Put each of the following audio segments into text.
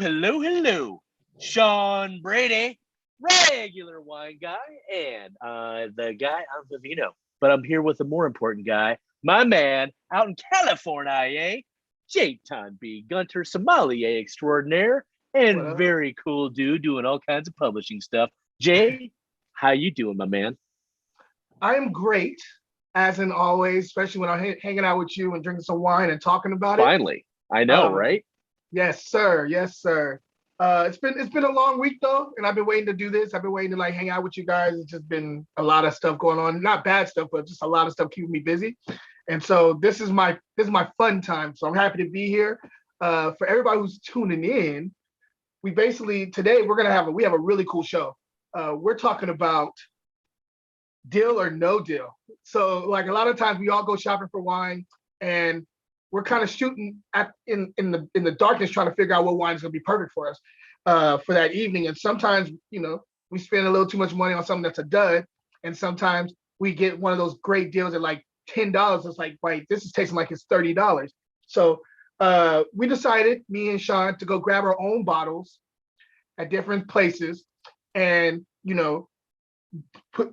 Hello. Sean Brady, regular wine guy, and the guy on Vivino. But I'm here with a more important guy, my man out in California, Jaton B. Gunter, sommelier extraordinaire, and very cool dude doing all kinds of publishing stuff. Jay, how you doing, my man? I'm great, as in always, especially when I'm hanging out with you and drinking some wine and talking about Finally, I know, right? Yes, sir. Yes, sir. It's been a long week though, and I've been waiting to do this. I've been waiting to like hang out with you guys. It's just been a lot of stuff going on, not bad stuff, but just a lot of stuff keeping me busy. And so this is my fun time. So I'm happy to be here. For everybody who's tuning in, we basically today we have a really cool show. We're talking about deal or no deal. So like a lot of times we all go shopping for wine and we're kind of shooting in the darkness trying to figure out what wine is going to be perfect for us for that evening. And sometimes, we spend a little too much money on something that's a dud. And sometimes we get one of those great deals at like $10. It's like, wait, this is tasting like it's $30. So we decided, me and Sean, to go grab our own bottles at different places and, do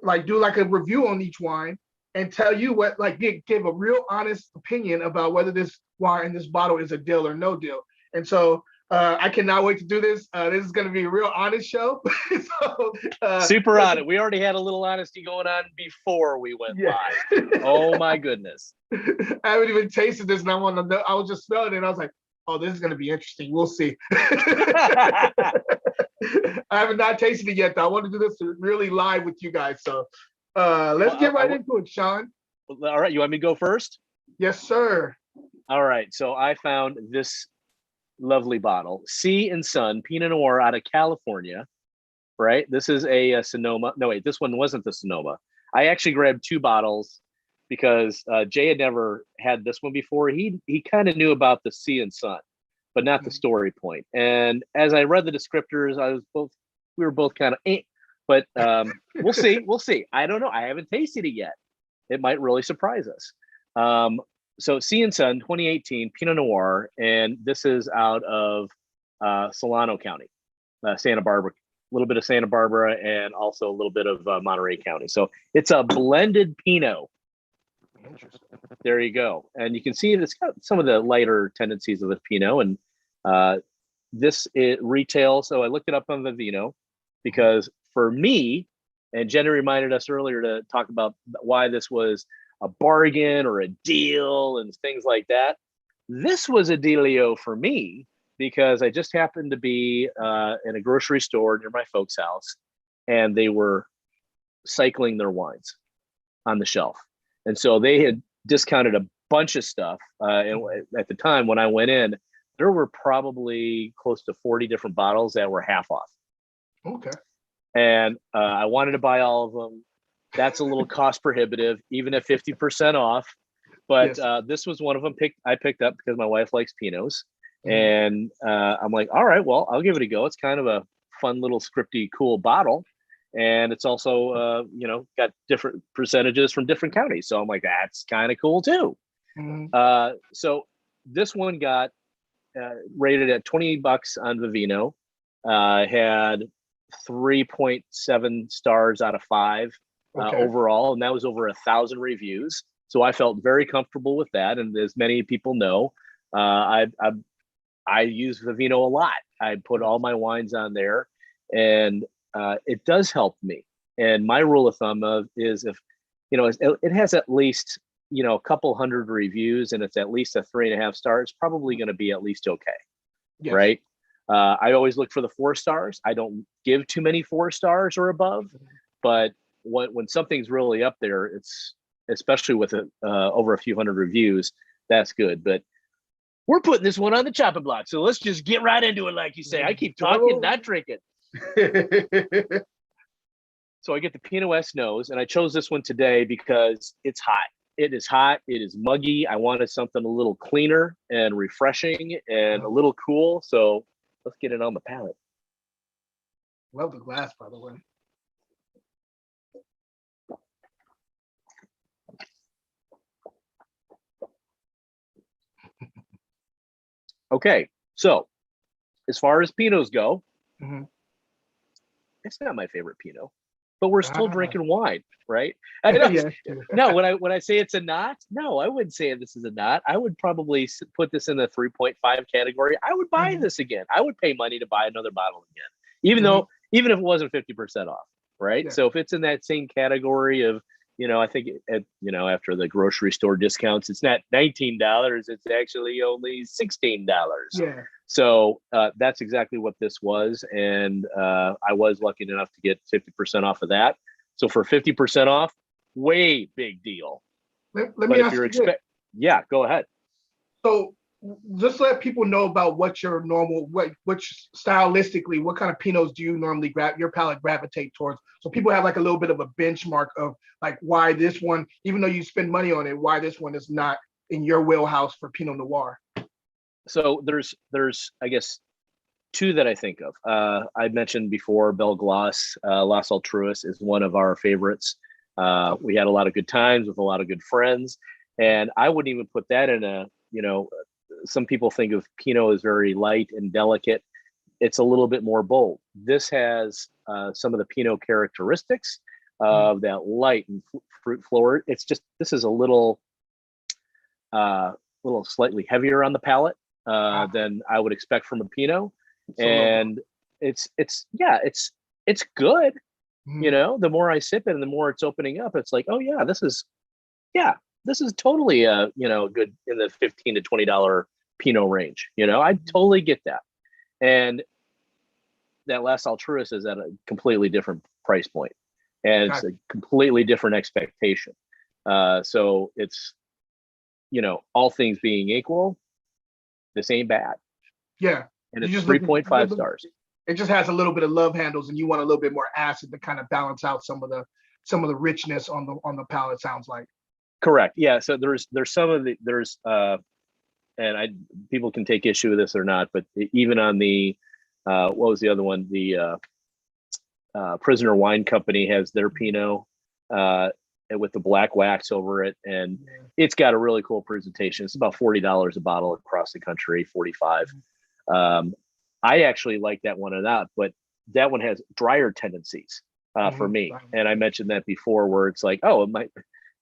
like a review on each wine and tell you what, like give a real honest opinion about whether this wine in this bottle is a deal or no deal. And so I cannot wait to do this. This is going to be a real honest show. Super honest. We already had a little honesty going on before we went live. Oh my goodness. I haven't even tasted this and I want to know. I was just smelling it and I was like, oh, this is going to be interesting. We'll see. I have not tasted it yet, though. I want to do this really live with you guys. So let's get right into it, Sean. All right. You want me to go first? Yes, sir. All right. So I found this lovely bottle, Sea and Sun Pinot Noir out of California, right? This is a Sonoma. No, wait, this one wasn't the Sonoma. I actually grabbed two bottles because Jay had never had this one before. He kind of knew about the Sea and Sun, but not the story point. And as I read the descriptors, we were both kind of, but we'll see. I don't know. I haven't tasted it yet. It might really surprise us. So Sea and Sun 2018 Pinot Noir, and this is out of Solano County, Santa Barbara, a little bit of Santa Barbara, and also a little bit of Monterey County. So it's a blended Pinot. There you go. And you can see it's got some of the lighter tendencies of the Pinot. And it retails. So I looked it up on Vivino because for me, and Jenny reminded us earlier to talk about why this was a bargain or a deal and things like that. This was a dealio for me because I just happened to be in a grocery store near my folks' house, and they were cycling their wines on the shelf. And so they had discounted a bunch of stuff. And at the time when I went in, there were probably close to 40 different bottles that were half off. Okay. And I wanted to buy all of them. That's a little cost prohibitive, even at 50% off. But this was one of them I picked up because my wife likes Pinots. And I'm like, all right, well, I'll give it a go. It's kind of a fun little scripty, cool bottle. And it's also, got different percentages from different counties. So I'm like, that's kind of cool too. So this one got rated at $20 on Vivino, had 3.7 stars out of 5 overall. And that was over 1,000 reviews. So I felt very comfortable with that. And as many people know, I use Vivino a lot. I put all my wines on there, and it does help me. And my rule of thumb is if, it has at least, a couple hundred reviews and it's at least a 3.5 stars, probably going to be at least okay. Yes. Right. I always look for the 4 stars. I don't give too many 4 stars or above, but when something's really up there, it's especially with over a few hundred reviews, that's good. But we're putting this one on the chopping block. So let's just get right into it. Like you say, I keep talking, not drinking. So I get the Pinot West nose, and I chose this one today because it's hot. It is hot. It is muggy. I wanted something a little cleaner and refreshing and a little cool. So let's get it on the palate. Love the glass, by the way. Okay, so as far as Pinots go, Hmm. it's not my favorite Pinot, but we're still Ah. drinking wine, right? I know. Yeah. No, when I say it's a not, no, I wouldn't say this is a not. I would probably put this in the 3.5 category. I would buy Hmm. this again. I would pay money to buy another bottle again, even Hmm. though even if it wasn't 50% off, right? Yeah. So if it's in that same category of, I think after the grocery store discounts, it's not $19. It's actually only $16. Yeah. So that's exactly what this was, and I was lucky enough to get 50% off of that. So for 50% off, way big deal. Let But me if ask you're you this. yeah, go ahead. So just let people know about what your normal, which stylistically, what kind of Pinots do you normally your palate gravitate towards? So people have like a little bit of a benchmark of like why this one, even though you spend money on it, why this one is not in your wheelhouse for Pinot Noir. So there's I guess two that I think of. I mentioned before Belglas, Las Altruas is one of our favorites. We had a lot of good times with a lot of good friends, and I wouldn't even put that in a, some people think of Pinot as very light and delicate. It's a little bit more bold. This has some of the Pinot characteristics of that light and fruit forward. It's just, this is a little slightly heavier on the palate than I would expect from a Pinot. And it's good. The more I sip it and the more it's opening up, it's like, oh yeah, this is totally good in the $15 to $20 Pinot range. I totally get that. And that Las Altruas is at a completely different price point, and it's a completely different expectation. So it's, all things being equal, this ain't bad. Yeah. And it's 3.5 stars. It just has a little bit of love handles, and you want a little bit more acid to kind of balance out some of the richness on the palate. Sounds like. Correct. Yeah. So there's some of the and people can take issue with this or not, but even on the what was the other one? The Prisoner Wine Company has their Pinot with the black wax over it, and it's got a really cool presentation. It's about $40 a bottle across the country, 45. I actually like that one a lot, but that one has drier tendencies for me. And I mentioned that before, where it's like,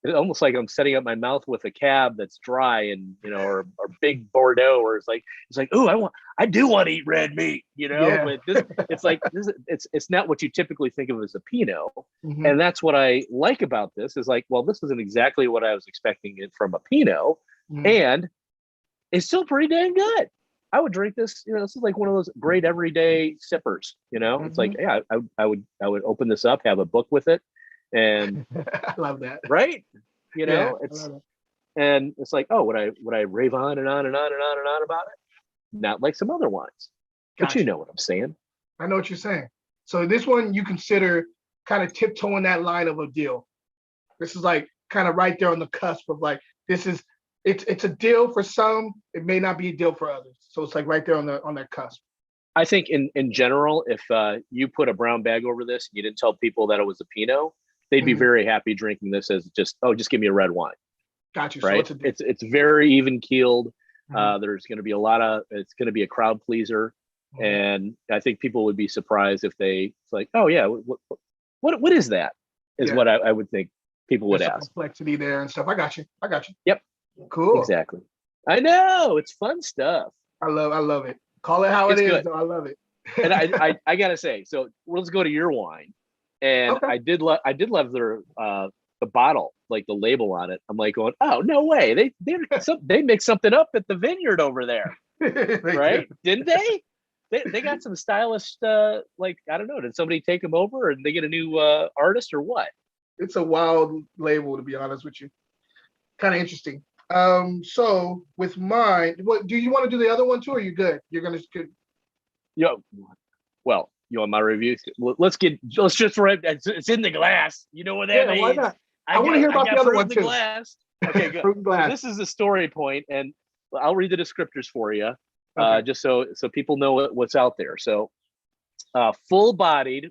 it's almost like I'm setting up my mouth with a cab that's dry, and or big Bordeaux, where it's like, oh, I do want to eat red meat, But it's like it's not what you typically think of as a Pinot, and that's what I like about this. Is like, well, this isn't exactly what I was expecting it from a Pinot, and it's still pretty dang good. I would drink this. This is like one of those great everyday sippers. It's like, yeah, I would open this up, have a book with it. And I love that. Right. And it's like, oh, would I rave on and on and on and on and on about it? Not like some other wines. But you know what I'm saying. I know what you're saying. So this one you consider kind of tiptoeing that line of a deal. This is like kind of right there on the cusp of like, it's a deal for some, it may not be a deal for others. So it's like right there on that cusp. I think in general, if you put a brown bag over this and you didn't tell people that it was a Pinot, they'd be very happy drinking this as just give me a red wine. Got you. Right. So it's very even keeled. There's going to be it's going to be a crowd pleaser. And I think people would be surprised if it's like, oh yeah, what is that? Is what I would think people would ask. Complexity there and stuff. I got you. Yep. Cool. Exactly. I know, it's fun stuff. I love it. Call it how it is, though. I love it. And I gotta say, so let's go to your wine. And I did love their the bottle, like the label on it. I'm like going, oh no way, they mixed something up at the vineyard over there, right? Didn't they? They got some stylish, like, I don't know, did somebody take them over and they get a new artist or what? It's a wild label, to be honest with you. Kind of interesting. So with mine, what do you want to do the other one too, or you good? You're gonna good. Well, you want my review? Let's just write. It's in the glass. You know what that means? Why not? I want to hear about the other one too. Glass. Okay, good. Fruit glass. So this is the story point, and I'll read the descriptors for you, just so people know what's out there. So, full-bodied.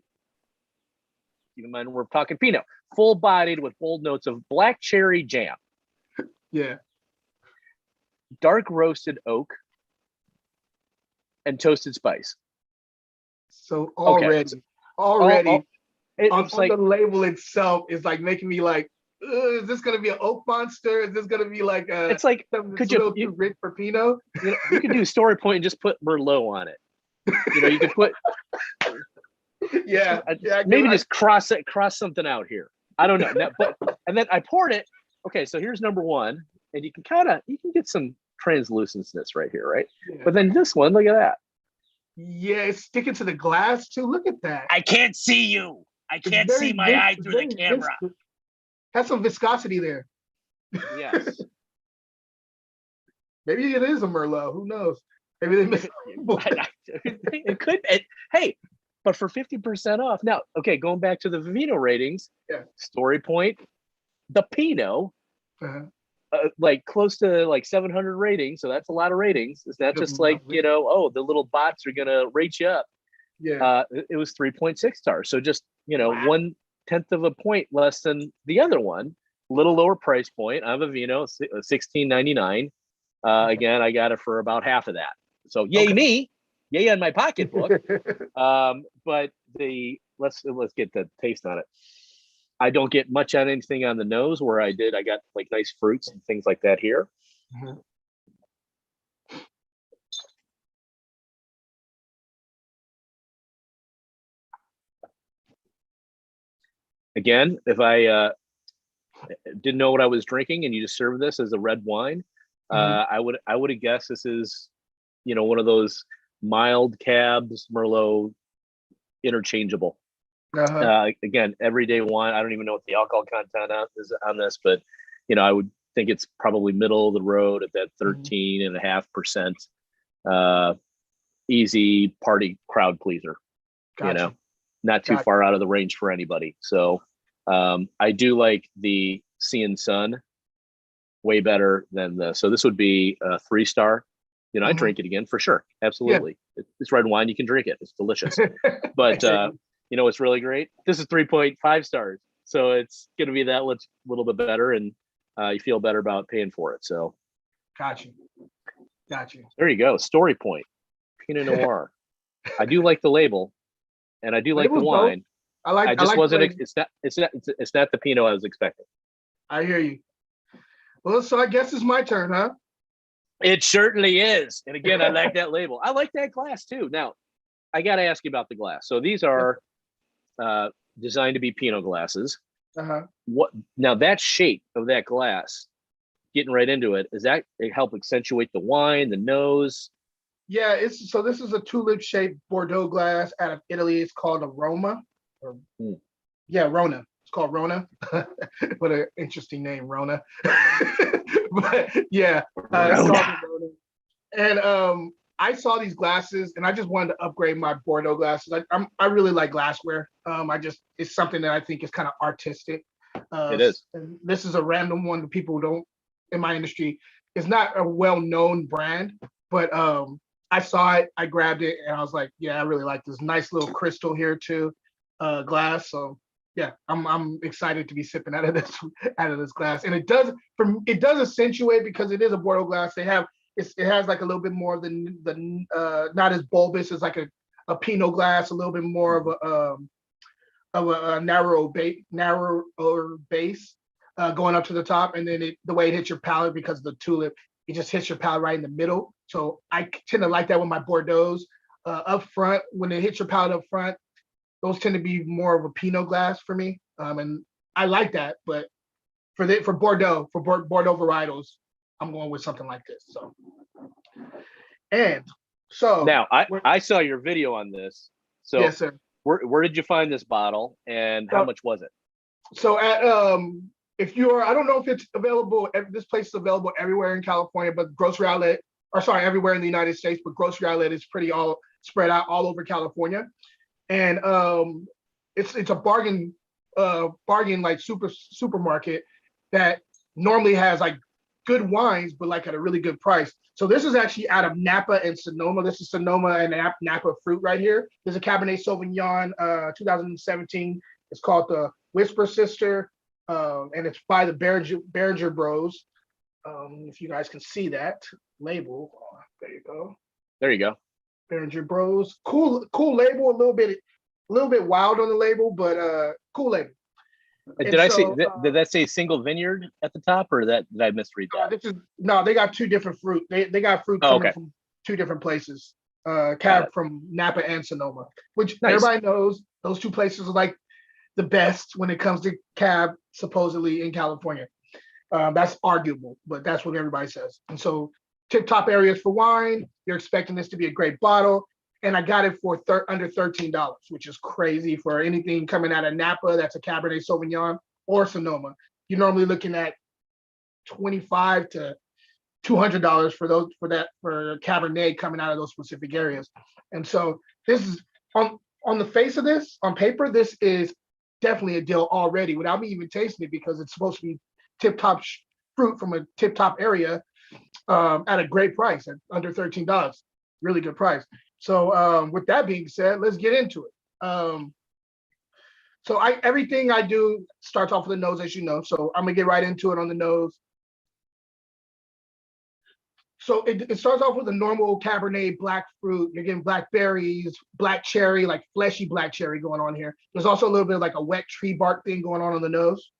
Keep in mind we're talking Pinot. Full-bodied with bold notes of black cherry jam. Yeah. Dark roasted oak. and toasted spice. So Okay. already It's on like the label itself is like making me like, is this gonna be an oak monster? Is this gonna be like it's like something that's could a little too rich for Pinot? you could do story point and just put Merlot on it. You could put Yeah, maybe just cross something out here. I don't know. But and then I poured it. Okay, so here's number one, and you can get some translucency right here, right? Yeah. But then this one, look at that. Yeah, it's sticking to the glass too. Look at that. I can't see you. I can't see my eye through the camera. Has some viscosity there. Yes. Maybe it is a Merlot. Who knows? Maybe they missed. It could. Hey, but for 50% off. Now, okay, going back to the Vivino ratings, story point, the Pinot, like close to like 700 ratings. So that's a lot of ratings. It's not just like, the little bots are going to rate you up. Yeah. It was 3.6 stars. So just, 1/10 of a point less than the other one, little lower price point. I have a Vino, $16.99. Again, I got it for about half of that. So yay me, yay on my pocketbook. But let's get the taste on it. I don't get much on anything on the nose where I got like nice fruits and things like that here. Mm-hmm. Again, if I didn't know what I was drinking and you just serve this as a red wine, I would have guessed this is, one of those mild cabs, Merlot, interchangeable. Again, everyday wine. I don't even know what the alcohol content is on this, but I would think it's probably middle of the road at that 13.5%. Easy party crowd pleaser. Gotcha. Not too far out of the range for anybody. So I do like the Sea and Sun way better than the. So this would be a 3-star. I drink it again for sure. Absolutely. Yeah. It's red wine. You can drink it. It's delicious. But it's really great. This is 3.5 stars. So it's going to be that little bit better, and you feel better about paying for it. So. Gotcha. There you go. Story point. Pinot Noir. I do like the label, and I do like the wine. I just wasn't. It's not the Pinot I was expecting. I hear you. Well, so I guess it's my turn, huh? It certainly is. And again, I like that label. I like that glass too. Now, I got to ask you about the glass. So these are designed to be Pinot glasses. What now? That shape of that glass, getting right into it, is that it help accentuate the wine, the nose? Yeah, this is a tulip-shaped Bordeaux glass out of Italy. It's called a Roma. Rona. It's called Rona. What an interesting name, Rona. But yeah, it's called Rona. And I saw these glasses, and I just wanted to upgrade my Bordeaux glasses. I really like glassware. It's something that I think is kind of artistic. It is. And this is a random one that people don't in my industry. It's not a well-known brand, but I saw it, I grabbed it, and I was like, yeah, I really like this nice little crystal here too, glass. So yeah, I'm excited to be sipping out of this glass, and it does accentuate because it is a Bordeaux glass. It has like a little bit more of the not as bulbous as like a Pinot glass, a little bit more of a narrower base going up to the top, and then the way it hits your palate because of the tulip, it just hits your palate right in the middle. So I tend to like that with my Bordeaux up front. When it hits your palate up front, those tend to be more of a Pinot glass for me, and I like that. But for Bordeaux varietals, I'm going with something like this. So now I saw your video on this. So yes, sir. Where did you find this bottle, and how much was it? So at I don't know if it's available. This place is available everywhere in California, but everywhere in the United States. But grocery outlet is pretty all spread out all over California, and it's a bargain like supermarket that normally has like good wines, but like at a really good price. So this is actually out of Napa and Sonoma. This is Sonoma and Napa fruit right here. There's a Cabernet Sauvignon 2017. It's called the Whisper Sister, and it's by the Behringer Bros. If you guys can see that label, there you go. Behringer Bros. Cool label, a little bit wild on the label, but cool label. Did I say did that say single vineyard at the top, or did I misread that? They got two different fruit. They got fruit coming from two different places. Cab from Napa and Sonoma, which everybody knows those two places are like the best when it comes to cab, supposedly in California. That's arguable, but that's what everybody says. And so tip top areas for wine, you're expecting this to be a great bottle. And I got it for under $13, which is crazy for anything coming out of Napa that's a Cabernet Sauvignon or Sonoma. You're normally looking at $25 to $200 for Cabernet coming out of those specific areas. And so this is on the face of this, on paper, this is definitely a deal already without me even tasting it, because it's supposed to be tip-top fruit from a tip-top area at a great price at under $13. Really good price. So with that being said, let's get into it. So everything I do starts off with the nose, as you know. So I'm gonna get right into it on the nose. So it starts off with a normal Cabernet black fruit. You're getting blackberries, black cherry, like fleshy black cherry going on here. There's also a little bit of like a wet tree bark thing going on the nose.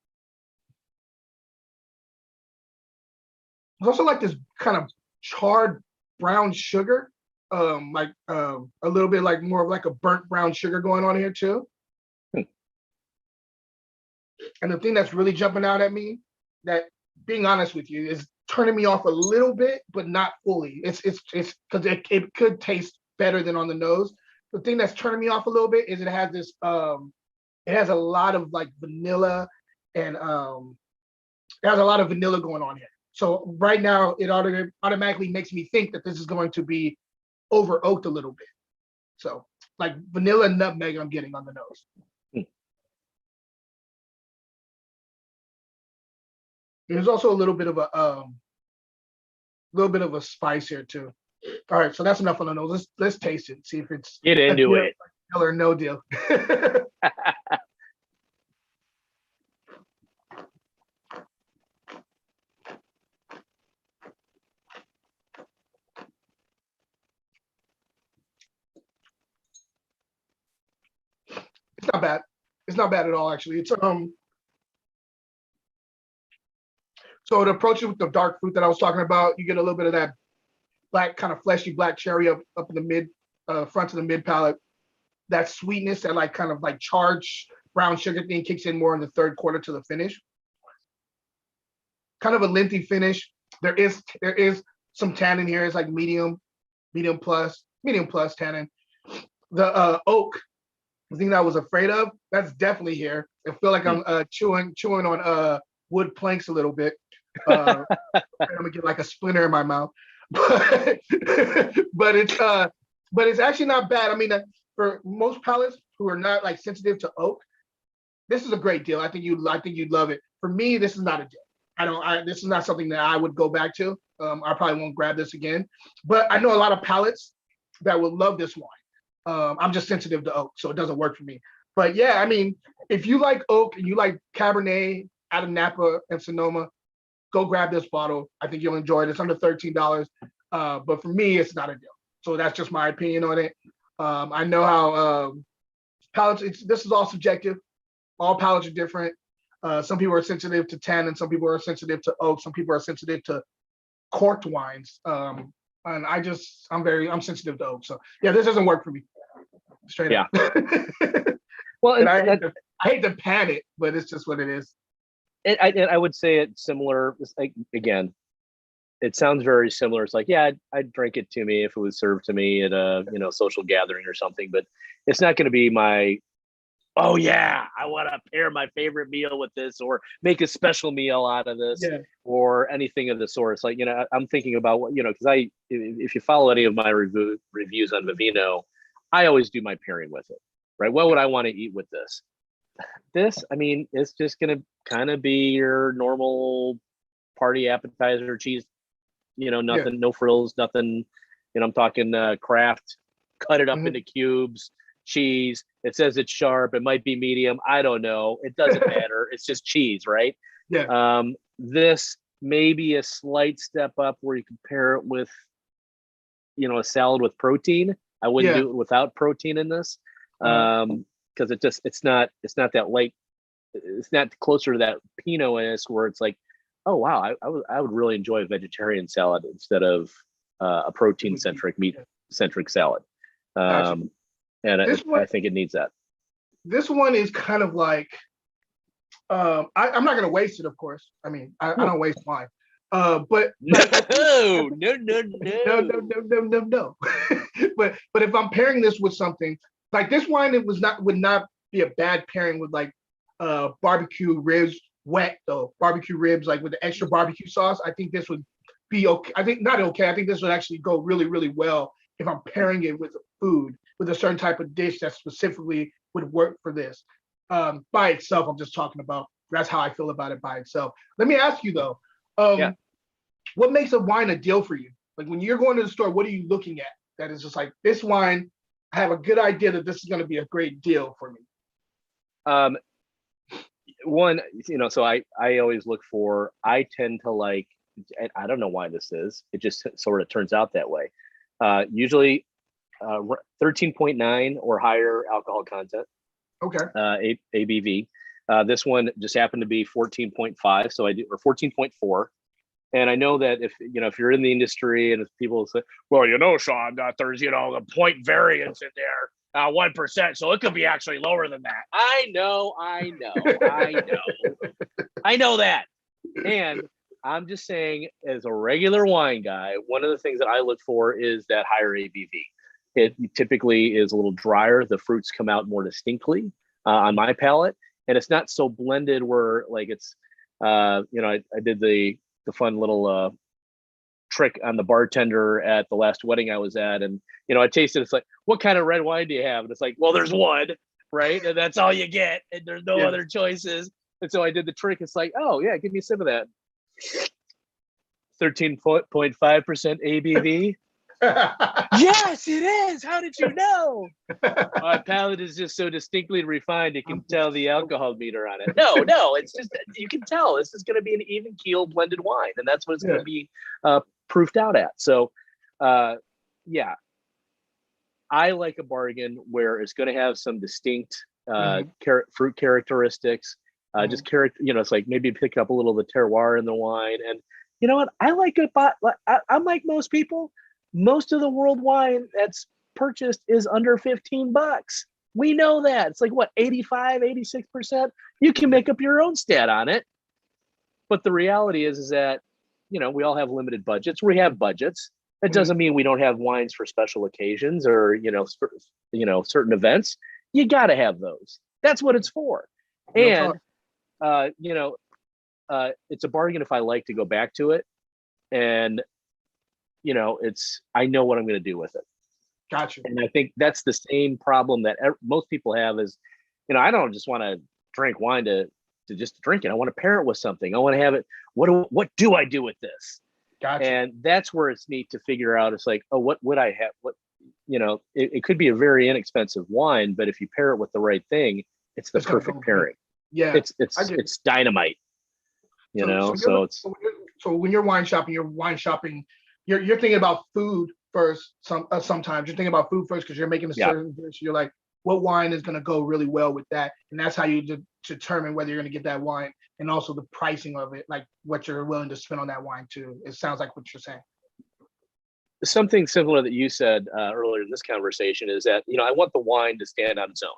There's also like this kind of charred brown sugar, like a little bit like more of like a burnt brown sugar going on here too. And the thing that's really jumping out at me, that being honest with you, is turning me off a little bit, but not fully. It's because it could taste better than on the nose. The thing that's turning me off a little bit is it has this it has a lot of like vanilla, and it has a lot of vanilla going on here. So right now it automatically makes me think that this is going to be over oaked a little bit. So like vanilla and nutmeg I'm getting on the nose. There's also a little bit of a spice here too. All right, so that's enough on the nose. Let's taste it. See if it's get into it. Deal or no deal. It's not bad. It's not bad at all, actually. It's So to approach it with the dark fruit that I was talking about, you get a little bit of that black, kind of fleshy black cherry up in the mid, front of the mid palate. That sweetness, that like kind of like charged brown sugar thing kicks in more in the third quarter to the finish. Kind of a lengthy finish. There is some tannin here. It's like medium plus tannin. The oak, the thing that I was afraid of, that's definitely here. I feel like I'm chewing on wood planks a little bit. I'm gonna get like a splinter in my mouth, but it's actually not bad. I mean, for most palates who are not like sensitive to oak, this is a great deal. I think you'd love it. For me, this is not a deal. This is not something that I would go back to. I probably won't grab this again, but I know a lot of palates that would love this wine. I'm just sensitive to oak, so it doesn't work for me. But yeah, I mean, if you like oak and you like Cabernet out of Napa and Sonoma, go grab this bottle. I think you'll enjoy it. It's under $13, but for me, it's not a deal. So that's just my opinion on it. I know how palates. This is all subjective. All palates are different. Some people are sensitive to tannin, some people are sensitive to oak, some people are sensitive to corked wines. And I'm sensitive to oak. So yeah, this doesn't work for me. Straight up. Well, I hate to pan it, but it's just what it is. I would say it's similar. It's like, again, it sounds very similar. It's like, yeah, I'd drink it to me if it was served to me at a social gathering or something, but it's not going to be my, oh yeah, I want to pair my favorite meal with this, or make a special meal out of this, or anything of the sort. It's like, I'm thinking about what, because if you follow any of my reviews on Vivino, I always do my pairing with it, right? What would I want to eat with this? This, I mean, it's just going to kind of be your normal party appetizer, cheese, nothing, no frills, nothing, I'm talking Kraft, cut it up into cubes, cheese. It says it's sharp. It might be medium. I don't know. It doesn't matter. It's just cheese, right? Yeah. This may be a slight step up where you can pair it with, a salad with protein. I wouldn't Yeah. do it without protein in this, Uh, because it's not that light. It's not closer to that Pinot-ness where it's like, oh wow, I would really enjoy a vegetarian salad instead of a protein centric, meat yeah, centric salad. gotcha. And This one, I think it needs that. this one is kind of like, I'm not gonna waste it, of course. I mean, I No, don't waste wine. But no, like no, no, no, no. no, no, no, no, no. But if I'm pairing this with something like this wine, it would not be a bad pairing with like barbecue ribs, wet though barbecue ribs, like with the extra barbecue sauce. I think this would be okay. I think not okay. I think this would actually go really, really well if I'm pairing it with food, with a certain type of dish that specifically would work for this. By itself, I'm just talking about. That's how I feel about it by itself. Let me ask you though. Yeah. What makes a wine a deal for you? Like when you're going to the store, what are you looking at that is just like this wine? I have a good idea that this is going to be a great deal for me. Um, One, so I always look for. I tend to like. I don't know why this is. It just sort of turns out that way. Usually, 13.9 or higher alcohol content, Okay. ABV. This one just happened to be 14.5, so I do, or 14.4. And I know that if you're in the industry and if people say, well, Sean, there's a point variance in there, 1%, so it could be actually lower than that. I know that. And I'm just saying, as a regular wine guy, one of the things that I look for is that higher ABV. It typically is a little drier. The fruits come out more distinctly on my palate, and it's not so blended where like it's, I did the fun little trick on the bartender at the last wedding I was at, and I tasted. It's like, what kind of red wine do you have? And it's like, well, there's one, right, and that's all you get, and there's no other choices. And so I did the trick. It's like, oh yeah, give me some of that. 13.5% ABV. Yes, it is. How did you know? My palate is just so distinctly refined, you can tell the alcohol meter on it. No, it's just, you can tell this is going to be an even keel blended wine, and that's what it's going to be proofed out at. So, yeah, I like a bargain where it's going to have some distinct fruit characteristics. Just character, it's like maybe pick up a little of the terroir in the wine, and you know what? I like it, but I'm like most people. Most of the world wine that's purchased is under $15. We know that. It's like what, 85, 86%? You can make up your own stat on it. But the reality is that, we all have limited budgets. We have budgets. That doesn't mean we don't have wines for special occasions or, certain events. You got to have those. That's what it's for. And, it's a bargain if I like to go back to it. And, I know what I'm going to do with it. Gotcha. And I think that's the same problem that most people have is, I don't just want to drink wine to just drink it. I want to pair it with something. I want to have it. What do I do with this? Gotcha. And that's where it's neat to figure out. It's like, oh, what would I have? It could be a very inexpensive wine, but if you pair it with the right thing, it's the perfect pairing. Yeah. It's dynamite. So when you're wine shopping, you're thinking about food first. Sometimes you're thinking about food first because you're making a certain dish. You're like, what wine is going to go really well with that, and that's how you determine whether you're going to get that wine, and also the pricing of it, like what you're willing to spend on that wine too. It sounds like what you're saying. Something similar that you said earlier in this conversation is that I want the wine to stand on its own,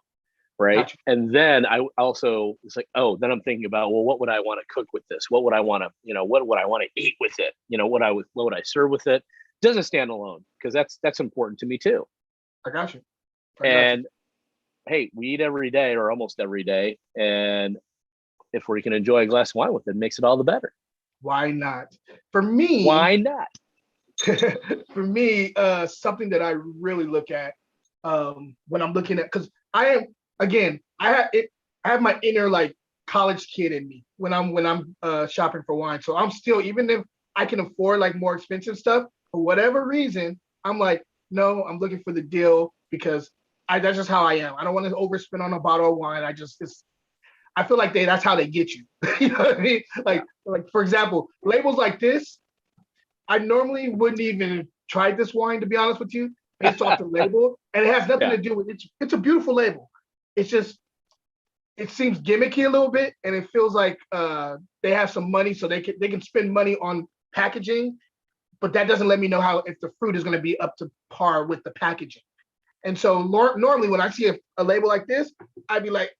right? Gotcha. And then I also, it's like, then I'm thinking about, well, what would I want to cook with this? What would I want to, what would I want to eat with it? What would I serve with it? It doesn't stand alone, because that's important to me too. I got you. Hey, we eat every day or almost every day, and if we can enjoy a glass of wine with it, it makes it all the better. Why not? For me, why not? For me, something that I really look at when I'm looking at, because I have my inner like college kid in me when I'm shopping for wine. So I'm still, even if I can afford like more expensive stuff, for whatever reason, I'm like, no, I'm looking for the deal, because that's just how I am. I don't want to overspend on a bottle of wine. I feel like that's how they get you. You know what I mean? Like for example, labels like this, I normally wouldn't even try this wine, to be honest with you. based off the label, and it has nothing Yeah. to do with it. It's a beautiful label. It's just it seems gimmicky a little bit, and it feels like they have some money, so they can spend money on packaging, but that doesn't let me know how if the fruit is going to be up to par with the packaging. And so normally when I see a label like this, I'd be like,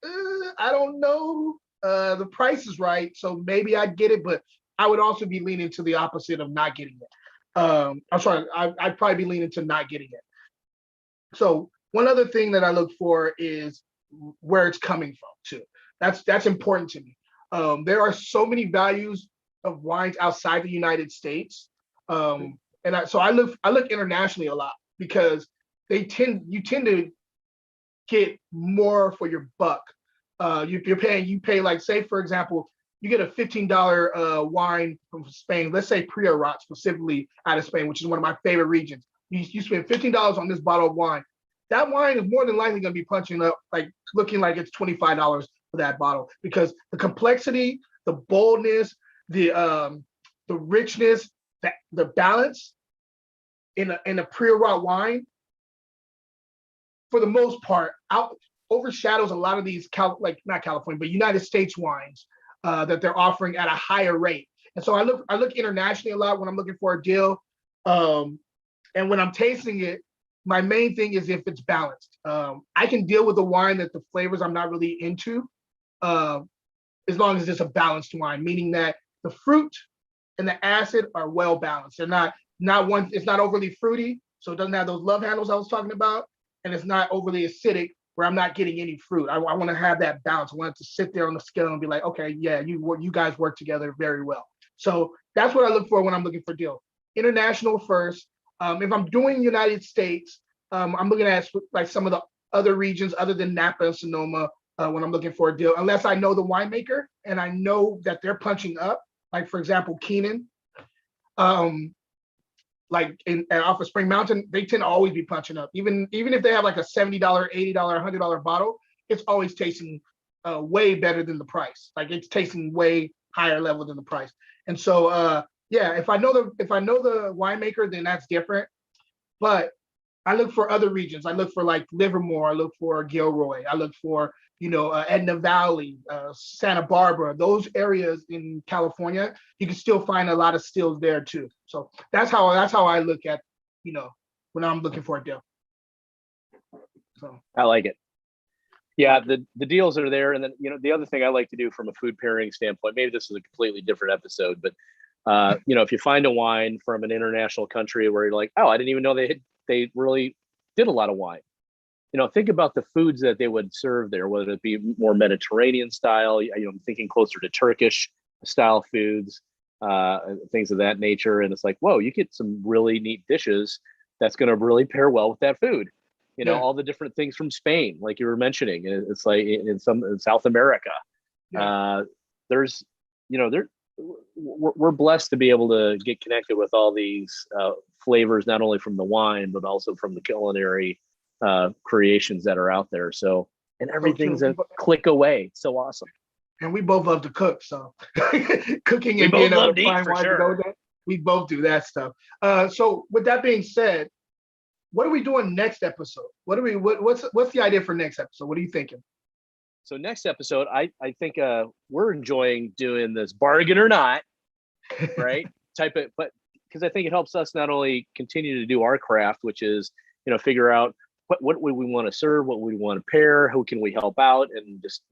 I don't know, the price is right, so maybe I'd get it, but I would also be leaning to the opposite of not getting it. I'm sorry, I'd probably be leaning to not getting it. So one other thing that I look for is where it's coming from too. That's important to me. There are so many values of wines outside the United States, so I look internationally a lot because you tend to get more for your buck. You pay like, say for example, you get a $15 wine from Spain, let's say Priorat specifically out of Spain, which is one of my favorite regions. You spend $15 on this bottle of wine. That wine is more than likely going to be punching up, like looking like it's $25 for that bottle, because the complexity, the boldness, the richness, the balance in a Priorat wine, for the most part, overshadows a lot of these not California, but United States wines that they're offering at a higher rate. And so I look internationally a lot when I'm looking for a deal. And when I'm tasting it, my main thing is if it's balanced. I can deal with a wine that the flavors I'm not really into, as long as it's a balanced wine, meaning that the fruit and the acid are well balanced. They're not one. It's not overly fruity, so it doesn't have those love handles I was talking about, and it's not overly acidic where I'm not getting any fruit. I want to have that balance. I want it to sit there on the scale and be like, okay, yeah, you guys work together very well. So that's what I look for when I'm looking for deal. International first. If I'm doing United States, I'm looking at like some of the other regions other than Napa and Sonoma when I'm looking for a deal, unless I know the winemaker and I know that they're punching up. Like for example, Keenan, like off of Spring Mountain, they tend to always be punching up. Even if they have like a $70, $80, $100 bottle, it's always tasting way better than the price. Like it's tasting way higher level than the price. And so yeah, if I know the winemaker, then that's different. But I look for other regions. I look for like Livermore. I look for Gilroy. I look for Edna Valley, Santa Barbara. Those areas in California, you can still find a lot of stills there too. So that's how I look at when I'm looking for a deal. So I like it. Yeah, the deals are there, and then the other thing I like to do from a food pairing standpoint. Maybe this is a completely different episode, but if you find a wine from an international country where you're like, oh, I didn't even know they really did a lot of wine. Think about the foods that they would serve there, whether it be more Mediterranean style. I'm thinking closer to Turkish style foods, things of that nature. And it's like, whoa, you get some really neat dishes that's going to really pair well with that food. All the different things from Spain, like you were mentioning. It's like in South America. yeah. We're blessed to be able to get connected with all these flavors, not only from the wine, but also from the culinary creations that are out there. So, and everything's a click away. It's so awesome. And we both love to cook. So cooking and both being able love to to eat, find for wine sure. to go with that, we both do that stuff. So with that being said, what are we doing next episode? What's the idea for next episode? What are you thinking? So next episode, I think we're enjoying doing this bargain or not, right? But because I think it helps us not only continue to do our craft, which is figure out what we want to serve, what we want to pair, who can we help out, and just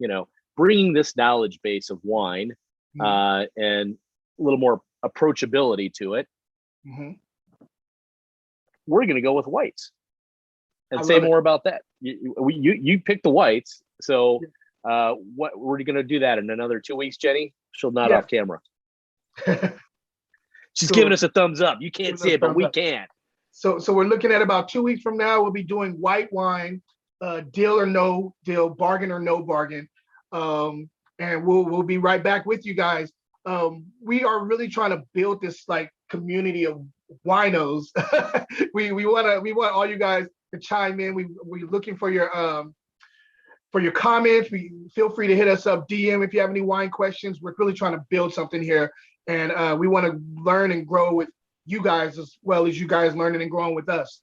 bringing this knowledge base of wine and a little more approachability to it. Mm-hmm. We're going to go with whites and I say love it. more about that. You picked the whites, so what we're going to do that in another 2 weeks, Jenny. She'll nod off camera. She's Cool. giving us a thumbs up. You can't see it, but we can. So we're looking at about 2 weeks from now. We'll be doing white wine, deal or no deal, bargain or no bargain, and we'll be right back with you guys. We are really trying to build this like community of winos. we want all you guys to chime in. We're looking for your comments. We feel free to hit us up DM if you have any wine questions. We're really trying to build something here, and we want to learn and grow with you guys as well as you guys learning and growing with us.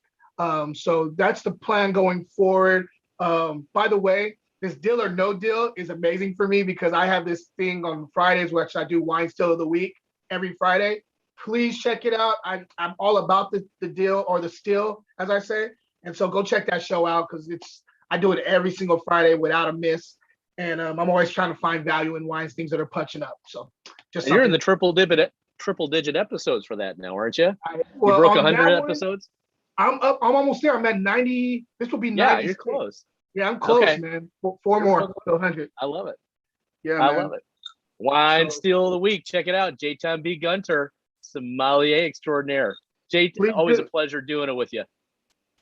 So that's the plan going forward. By the way, this deal or no deal is amazing for me because I have this thing on Fridays, which I do wine still of the week every Friday. Please check it out. I'm all about the deal or the still, as I say. And so go check that show out because I do it every single Friday without a miss. And I'm always trying to find value in wines, things that are punching up. So just You're in something. the triple digit episodes for that now, aren't you? You Well, broke on 100 that one, episodes. I'm up. I'm almost there. I'm at 90. This will be Yeah, 90. you're close. Yeah, I'm close, Okay, man. Four you're more close. to 100. I love it. Yeah, I man. love it. Wine So Steal of the Week. Check it out. Jaton B. Gunter, sommelier extraordinaire. Jay, please always a do. pleasure doing it with you.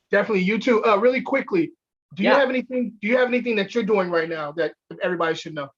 Definitely. You too. Really quickly, do you Yeah, have anything? Do you have anything that you're doing right now that everybody should know?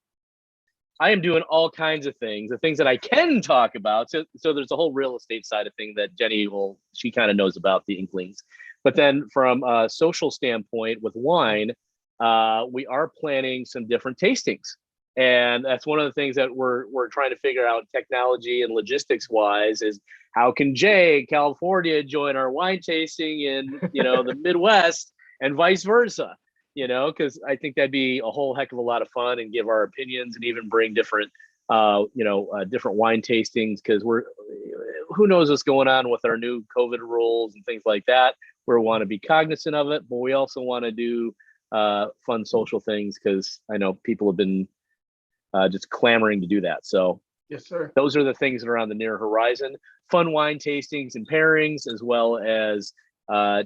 I am doing all kinds of things, the things that I can talk about. So there's a whole real estate side of thing that Jenny she kind of knows about the inklings. But then from a social standpoint with wine, we are planning some different tastings. And that's one of the things that we're trying to figure out technology and logistics wise is how can Jay, California, join our wine tasting in, the Midwest and vice versa, because I think that'd be a whole heck of a lot of fun and give our opinions and even bring different, different wine tastings because who knows what's going on with our new COVID rules and things like that. We want to be cognizant of it, but we also want to do fun social things because I know people have been just clamoring to do that. So Yes, sir. those are the things that are on the near horizon. Fun wine tastings and pairings, as well as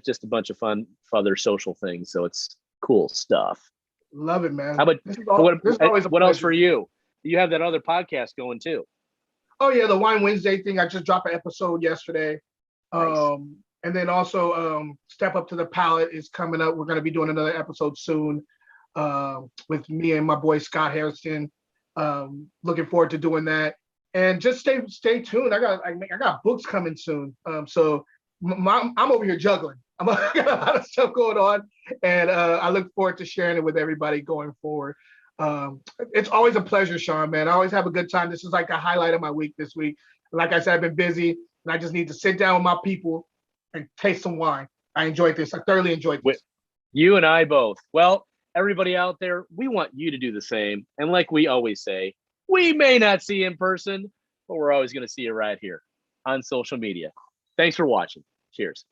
just a bunch of fun other social things. So it's cool stuff. Love it, How man. about This is always a what else for pleasure. you? You have that other podcast going too. Oh yeah, the Wine Wednesday thing. I just dropped an episode yesterday. Nice. And then also Step Up to the Palate is coming up. We're going to be doing another episode soon with me and my boy Scott Harrison. Looking forward to doing that. And just stay tuned. I got books coming soon. So I'm over here juggling. I got a lot of stuff going on, and I look forward to sharing it with everybody going forward. It's always a pleasure, Sean, man. I always have a good time. This is like a highlight of my week this week. Like I said, I've been busy, and I just need to sit down with my people and taste some wine. I enjoyed this. I thoroughly enjoyed this. You and I both. Well, everybody out there, we want you to do the same. And like we always say, we may not see you in person, but we're always going to see you right here on social media. Thanks for watching. Cheers.